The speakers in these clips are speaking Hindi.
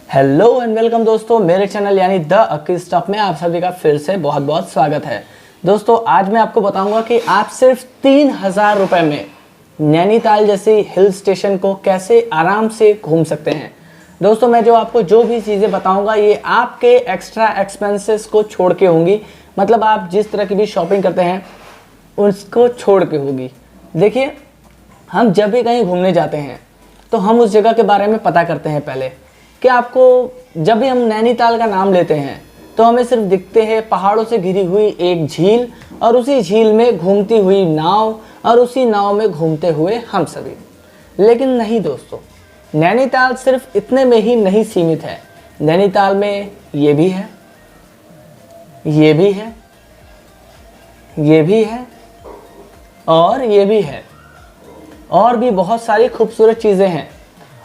हेलो एंड वेलकम दोस्तों, मेरे चैनल यानी द अक्की स्टफ में आप सभी का फिर से बहुत बहुत स्वागत है। दोस्तों आज मैं आपको बताऊंगा कि आप सिर्फ 3,000 रुपये में नैनीताल जैसी हिल स्टेशन को कैसे आराम से घूम सकते हैं। दोस्तों मैं आपको जो भी चीज़ें बताऊंगा ये आपके एक्स्ट्रा एक्सपेंसेस को छोड़ के होंगी, मतलब आप जिस तरह की भी शॉपिंग करते हैं उसको छोड़ के होगी। देखिए, हम जब भी कहीं घूमने जाते हैं तो हम उस जगह के बारे में पता करते हैं पहले कि आपको जब भी हम नैनीताल का नाम लेते हैं तो हमें सिर्फ दिखते हैं पहाड़ों से घिरी हुई एक झील और उसी झील में घूमती हुई नाव और उसी नाव में घूमते हुए हम सभी। लेकिन नहीं दोस्तों, नैनीताल सिर्फ इतने में ही नहीं सीमित है। नैनीताल में ये भी है, ये भी है, ये भी है और ये भी है, और भी बहुत सारी खूबसूरत चीज़ें हैं।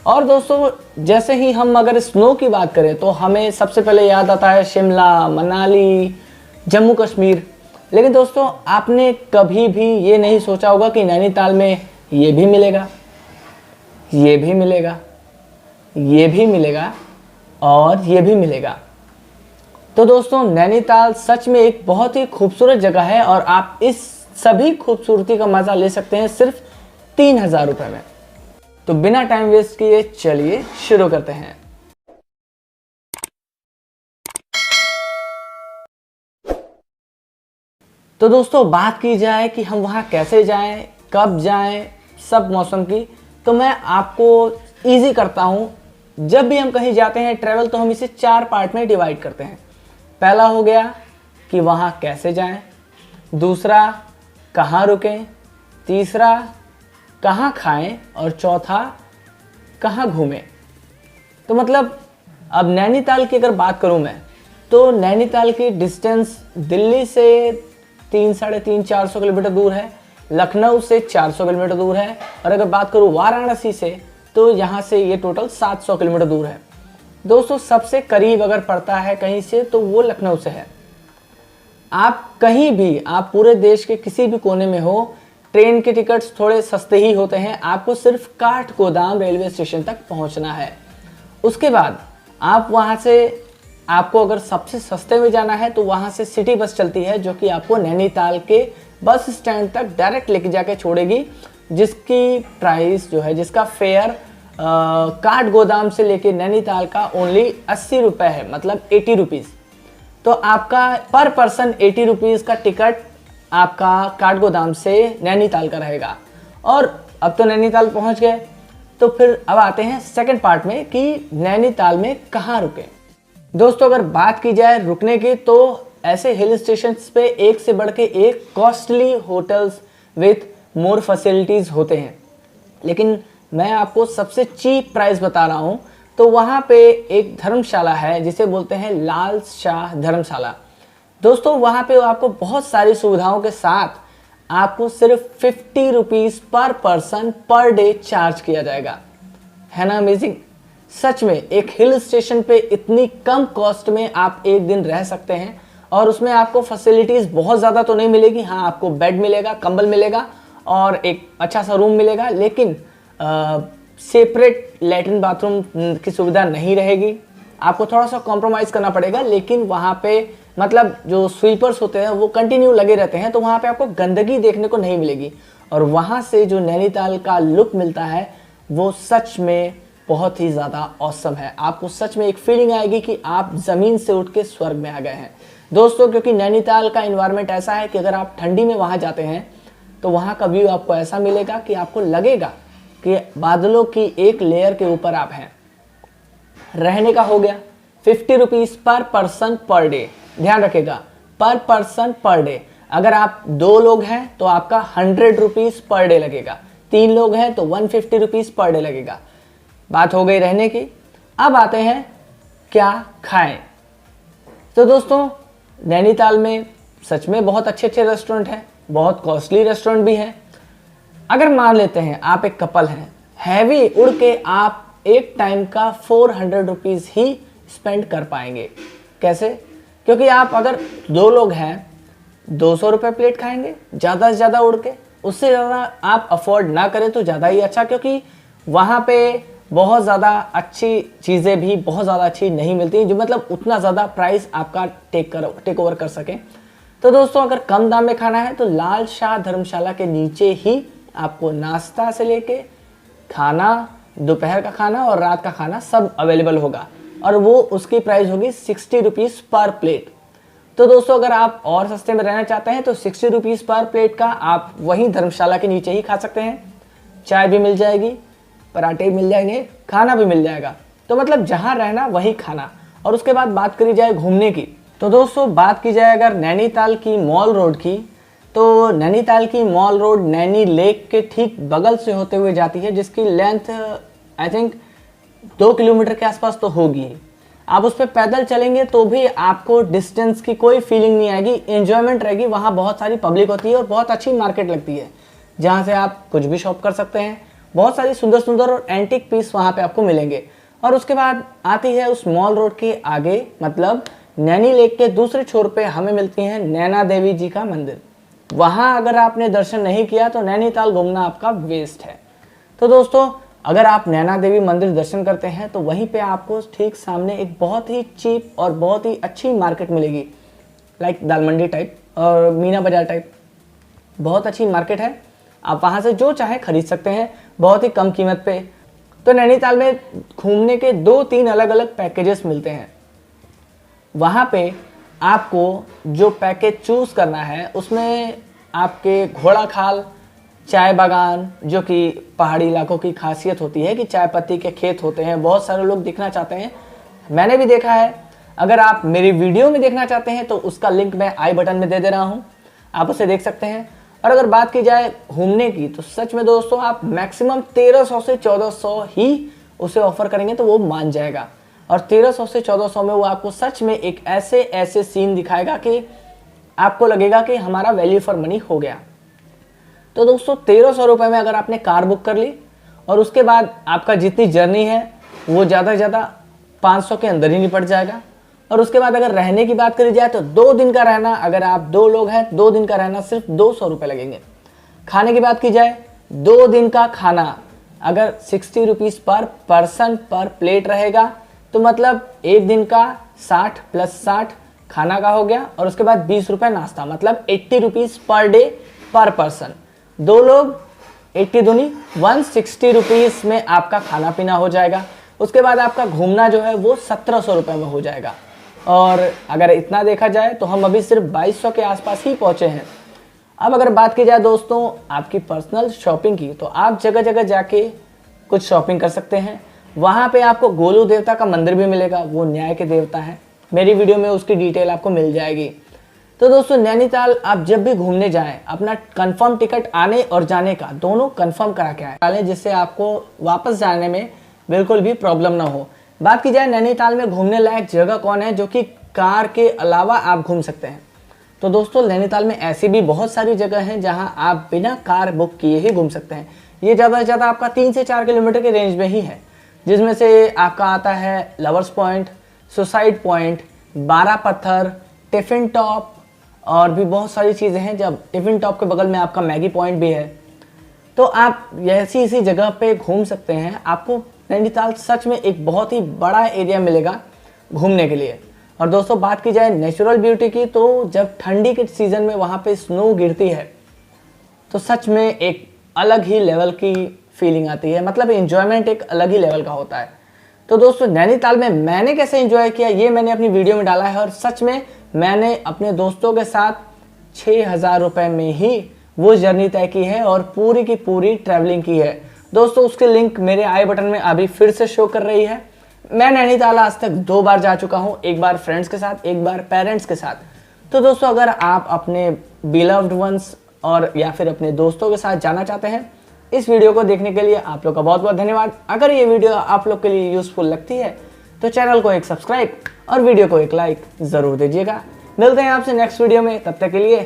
और दोस्तों जैसे ही हम अगर स्नो की बात करें तो हमें सबसे पहले याद आता है शिमला, मनाली, जम्मू कश्मीर। लेकिन दोस्तों आपने कभी भी ये नहीं सोचा होगा कि नैनीताल में ये भी मिलेगा, ये भी मिलेगा, ये भी मिलेगा और ये भी मिलेगा। तो दोस्तों नैनीताल सच में एक बहुत ही खूबसूरत जगह है और आप इस सभी खूबसूरती का मज़ा ले सकते हैं सिर्फ 3,000 रुपये में। तो बिना टाइम वेस्ट किए चलिए शुरू करते हैं। तो दोस्तों बात की जाए कि हम वहाँ कैसे जाएं, कब जाएं, सब मौसम की, तो मैं आपको इजी करता हूँ। जब भी हम कहीं जाते हैं ट्रैवल तो हम इसे 4 पार्ट में डिवाइड करते हैं। पहला हो गया कि वहाँ कैसे जाएं, दूसरा कहाँ रुकें, तीसरा कहाँ खाएं और चौथा कहाँ घूमें। तो मतलब अब नैनीताल की अगर बात करूं मैं तो नैनीताल की डिस्टेंस दिल्ली से 300-400 किलोमीटर दूर है, लखनऊ से 400 किलोमीटर दूर है और अगर बात करूं वाराणसी से तो यहाँ से ये टोटल 700 किलोमीटर दूर है। दोस्तों सबसे करीब अगर पड़ता है कहीं से तो वो लखनऊ से है। आप कहीं भी, आप पूरे देश के किसी भी कोने में हो, ट्रेन के टिकट्स थोड़े सस्ते ही होते हैं। आपको सिर्फ काठगोदाम रेलवे स्टेशन तक पहुंचना है। उसके बाद आप वहां से, आपको अगर सबसे सस्ते में जाना है तो वहां से सिटी बस चलती है जो कि आपको नैनीताल के बस स्टैंड तक डायरेक्ट लेके जाके छोड़ेगी, जिसकी प्राइस जो है, जिसका फेयर काठगोदाम से लेके नैनीताल का ओनली 80 रुपये है, मतलब 80 रुपीज़। तो आपका पर पर्सन 80 रुपीज़ का टिकट आपका काठगोदाम से नैनीताल का रहेगा। और अब तो नैनीताल पहुंच गए तो फिर अब आते हैं सेकंड पार्ट में कि नैनीताल में कहाँ रुकें। दोस्तों अगर बात की जाए रुकने की तो ऐसे हिल स्टेशंस पे एक से बढ़ के एक costly hotels with more facilities होते हैं, लेकिन मैं आपको सबसे चीप प्राइस बता रहा हूँ। तो वहाँ पे एक धर्मशाला है जिसे बोलते हैं लाल शाह धर्मशाला। दोस्तों वहाँ पे आपको बहुत सारी सुविधाओं के साथ आपको सिर्फ 50 रुपीज़ पर पर्सन पर डे चार्ज किया जाएगा। है ना अमेजिंग। सच में एक हिल स्टेशन पे इतनी कम कॉस्ट में आप एक दिन रह सकते हैं और उसमें आपको फैसिलिटीज़ बहुत ज़्यादा तो नहीं मिलेगी। हाँ, आपको बेड मिलेगा, कंबल मिलेगा और एक अच्छा सा रूम मिलेगा, लेकिन सेपरेट लैट्रिन बाथरूम की सुविधा नहीं रहेगी। आपको थोड़ा सा कॉम्प्रोमाइज़ करना पड़ेगा, लेकिन वहाँ पे मतलब जो स्वीपर्स होते हैं वो कंटिन्यू लगे रहते हैं, तो वहाँ पे आपको गंदगी देखने को नहीं मिलेगी। और वहाँ से जो नैनीताल का लुक मिलता है वो सच में बहुत ही ज़्यादा ऑसम है। आपको सच में एक फीलिंग आएगी कि आप ज़मीन से उठ के स्वर्ग में आ गए हैं दोस्तों, क्योंकि नैनीताल का इन्वायरमेंट ऐसा है कि अगर आप ठंडी में वहाँ जाते हैं तो वहाँ का व्यू आपको ऐसा मिलेगा कि आपको लगेगा कि बादलों की एक लेयर के ऊपर आप हैं। रहने का हो गया 50 रुपीज़ पर पर्सन पर डे। ध्यान रखेगा, पर पर्सन पर डे। अगर आप 2 लोग हैं तो आपका 100 रुपीज़ पर डे लगेगा, 3 लोग हैं तो 150 रुपीज़ पर डे लगेगा। बात हो गई रहने की। अब आते हैं क्या खाएं। तो दोस्तों नैनीताल में सच में बहुत अच्छे अच्छे रेस्टोरेंट हैं, बहुत कॉस्टली रेस्टोरेंट भी हैं। अगर मान लेते हैं आप एक कपल हैं, हैवी उड़ के आप एक टाइम का 400 रुपीज़ ही स्पेंड कर पाएंगे। कैसे? क्योंकि आप अगर 2 लोग हैं 200 रुपये प्लेट खाएंगे ज़्यादा से ज़्यादा उड़ के। उससे ज़्यादा आप अफोर्ड ना करें तो ज़्यादा ही अच्छा, क्योंकि वहाँ पे बहुत ज़्यादा अच्छी चीज़ें भी बहुत ज़्यादा अच्छी नहीं मिलती, जो मतलब उतना ज़्यादा प्राइस आपका टेक ओवर कर सके। तो दोस्तों अगर कम दाम में खाना है तो लाल शाह धर्मशाला के नीचे ही आपको नाश्ता से लेके खाना, दोपहर का खाना और रात का खाना सब अवेलेबल होगा, और वो उसकी प्राइस होगी 60 रुपीज़ पर प्लेट। तो दोस्तों अगर आप और सस्ते में रहना चाहते हैं तो 60 रुपीज़ पर प्लेट का आप वहीं धर्मशाला के नीचे ही खा सकते हैं। चाय भी मिल जाएगी, पराठे भी मिल जाएंगे, खाना भी मिल जाएगा। तो मतलब जहाँ रहना वहीं खाना। और उसके बाद बात करी जाए घूमने की, तो दोस्तों बात की जाए अगर नैनीताल की मॉल रोड की, तो नैनीताल की मॉल रोड नैनी लेक के ठीक बगल से होते हुए जाती है, जिसकी लेंथ आई थिंक 2 किलोमीटर के आसपास तो होगी। आप उस पर पैदल चलेंगे तो भी आपको डिस्टेंस की कोई फीलिंग नहीं आएगी, एंजॉयमेंट रहेगी। वहाँ बहुत सारी पब्लिक होती है और बहुत अच्छी मार्केट लगती है, जहाँ से आप कुछ भी शॉप कर सकते हैं। बहुत सारी सुंदर सुंदर और एंटीक पीस वहाँ पे आपको मिलेंगे। और उसके बाद आती है उस मॉल रोड के आगे, मतलब नैनी लेक के दूसरे छोर पे हमें मिलती है नैना देवी जी का मंदिर। वहाँ अगर आपने दर्शन नहीं किया तो नैनीताल घूमना आपका वेस्ट है। तो दोस्तों अगर आप नैना देवी मंदिर दर्शन करते हैं तो वहीं पे आपको ठीक सामने एक बहुत ही चीप और बहुत ही अच्छी मार्केट मिलेगी, लाइक दाल मंडी टाइप और मीना बाजार टाइप। बहुत अच्छी मार्केट है, आप वहाँ से जो चाहे खरीद सकते हैं बहुत ही कम कीमत पे। तो नैनीताल में घूमने के 2-3 अलग अलग पैकेजेस मिलते हैं। वहाँ पे आपको जो पैकेज चूज़ करना है उसमें आपके घोड़ा खाल, चाय बागान, जो कि पहाड़ी इलाकों की खासियत होती है कि चाय पत्ती के खेत होते हैं, बहुत सारे लोग देखना चाहते हैं, मैंने भी देखा है। अगर आप मेरी वीडियो में देखना चाहते हैं तो उसका लिंक मैं आई बटन में दे रहा हूँ, आप उसे देख सकते हैं। और अगर बात की जाए घूमने की तो सच में दोस्तों आप मैक्सिमम 1300 से 1400 ही उसे ऑफर करेंगे तो वो मान जाएगा। और 1300 से 1400 में वो आपको सच में एक ऐसे ऐसे सीन दिखाएगा कि आपको लगेगा कि हमारा वैल्यू फॉर मनी हो गया। तो दोस्तों 1300 रुपये में अगर आपने कार बुक कर ली और उसके बाद आपका जितनी जर्नी है वो ज़्यादा से ज़्यादा 500 के अंदर ही निपट जाएगा। और उसके बाद अगर रहने की बात करी जाए तो 2 दिन का रहना, अगर आप 2 लोग हैं 2 दिन का रहना सिर्फ 200 रुपये लगेंगे। खाने की बात की जाए 2 दिन का खाना अगर 60 रुपीज़ पर पर्सन पर प्लेट रहेगा तो मतलब एक दिन का 60 + 60 खाना का हो गया, और उसके बाद 20 रुपये नाश्ता, मतलब 80 रुपीज़ पर डे पर पर्सन। 2 लोग 80 दूनी 160 रुपीज़ में आपका खाना पीना हो जाएगा। उसके बाद आपका घूमना जो है वो 1700 रुपये में हो जाएगा। और अगर इतना देखा जाए तो हम अभी सिर्फ 2200 के आसपास ही पहुँचे हैं। अब अगर बात की जाए दोस्तों आपकी पर्सनल शॉपिंग की, तो आप जगह जगह जाके कुछ शॉपिंग कर सकते हैं। वहाँ पे आपको गोलू देवता का मंदिर भी मिलेगा, वो न्याय के देवता है। मेरी वीडियो में उसकी डिटेल आपको मिल जाएगी। तो दोस्तों नैनीताल आप जब भी घूमने जाएं अपना कंफर्म टिकट आने और जाने का दोनों कंफर्म करा के आएं, जिससे आपको वापस जाने में बिल्कुल भी प्रॉब्लम ना हो। बात की जाए नैनीताल में घूमने लायक जगह कौन है जो कि कार के अलावा आप घूम सकते हैं, तो दोस्तों नैनीताल में ऐसी भी बहुत सारी जगह हैं जहां आप बिना कार बुक किए ही घूम सकते हैं। ये ज़्यादा से ज़्यादा आपका 3 से 4 किलोमीटर के रेंज में ही है, जिसमें से आपका आता है लवर्स पॉइंट, सुसाइड पॉइंट, 12 पत्थर, टिफिन टॉप और भी बहुत सारी चीज़ें हैं। जब टिफिन टॉप के बगल में आपका मैगी पॉइंट भी है, तो आप ऐसी इसी जगह पे घूम सकते हैं। आपको नैनीताल सच में एक बहुत ही बड़ा एरिया मिलेगा घूमने के लिए। और दोस्तों बात की जाए नेचुरल ब्यूटी की, तो जब ठंडी के सीज़न में वहाँ पे स्नो गिरती है तो सच में एक अलग ही लेवल की फीलिंग आती है, मतलब एंजॉयमेंट एक अलग ही लेवल का होता है। तो दोस्तों नैनीताल में मैंने कैसे एंजॉय किया ये मैंने अपनी वीडियो में डाला है, और सच में मैंने अपने दोस्तों के साथ 6000 रुपये में ही वो जर्नी तय की है और पूरी की पूरी ट्रैवलिंग की है। दोस्तों उसकी लिंक मेरे आई बटन में अभी फिर से शो कर रही है। मैं नैनीताल आज तक 2 बार जा चुका हूँ, एक बार फ्रेंड्स के साथ, एक बार पेरेंट्स के साथ। तो दोस्तों अगर आप अपने बिलव्ड वंस और या फिर अपने दोस्तों के साथ जाना चाहते हैं, इस वीडियो को देखने के लिए आप लोग का बहुत बहुत धन्यवाद। अगर ये वीडियो आप लोग के लिए यूजफुल लगती है तो चैनल को एक सब्सक्राइब और वीडियो को एक लाइक ज़रूर दीजिएगा। मिलते हैं आपसे नेक्स्ट वीडियो में, तब तक के लिए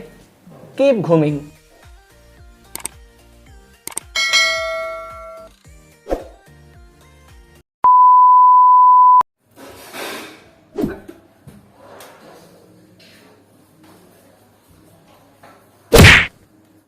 कीप घूमिंग।